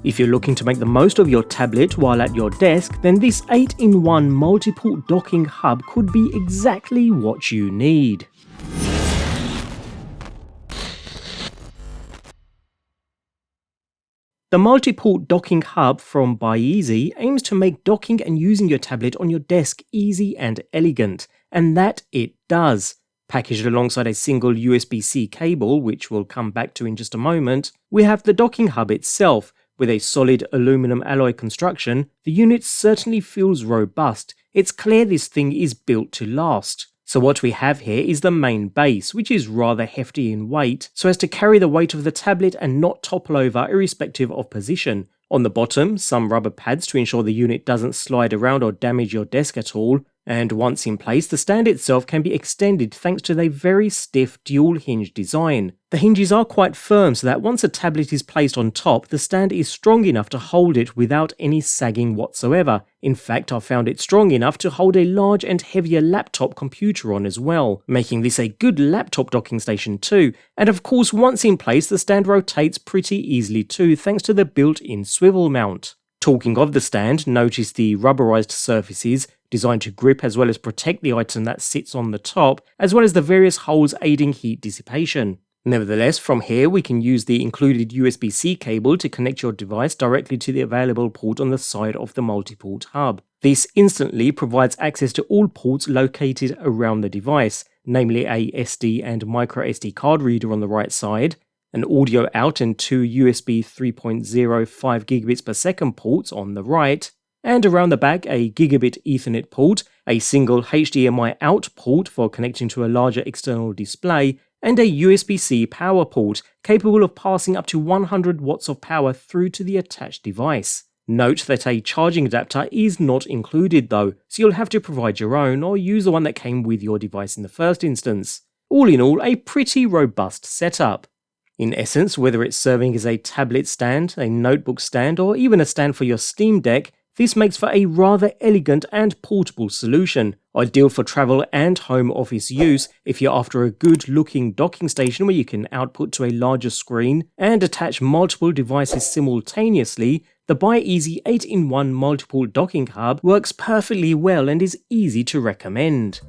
If you're looking to make the most of your tablet while at your desk, then this 8-in-1 multi-port docking hub could be exactly what you need. The Multiport docking hub from BuyEasy aims to make docking and using your tablet on your desk easy and elegant, and that it does. Packaged alongside a single USB-C cable, which we'll come back to in just a moment, we have the docking hub itself. With a solid aluminum alloy construction, the unit certainly feels robust. It's clear this thing is built to last. So what we have here is the main base, which is rather hefty in weight, so as to carry the weight of the tablet and not topple over irrespective of position. On the bottom, some rubber pads to ensure the unit doesn't slide around or damage your desk at all. And once in place, the stand itself can be extended thanks to their very stiff dual hinge design. The hinges are quite firm so that once a tablet is placed on top, the stand is strong enough to hold it without any sagging whatsoever. In fact, I found it strong enough to hold a large and heavier laptop computer on as well, making this a good laptop docking station too. And of course, once in place, the stand rotates pretty easily too thanks to the built-in swivel mount. Talking of the stand, notice the rubberized surfaces, designed to grip as well as protect the item that sits on the top, as well as the various holes aiding heat dissipation. Nevertheless, from here we can use the included USB-C cable to connect your device directly to the available port on the side of the multi-port hub. This instantly provides access to all ports located around the device, namely a SD and micro SD card reader on the right side, an audio out and two USB 3.0 5 gigabits per second ports on the right, and around the back a gigabit Ethernet port, a single HDMI out port for connecting to a larger external display, and a USB-C power port capable of passing up to 100 watts of power through to the attached device. Note that a charging adapter is not included though, so you'll have to provide your own or use the one that came with your device in the first instance. All in all, a pretty robust setup. In essence, whether it's serving as a tablet stand, a notebook stand, or even a stand for your Steam Deck, this makes for a rather elegant and portable solution, ideal for travel and home office use if you're after a good looking docking station where you can output to a larger screen and attach multiple devices simultaneously. The BuyEasy 8-in-1 multiple docking hub works perfectly well and is easy to recommend.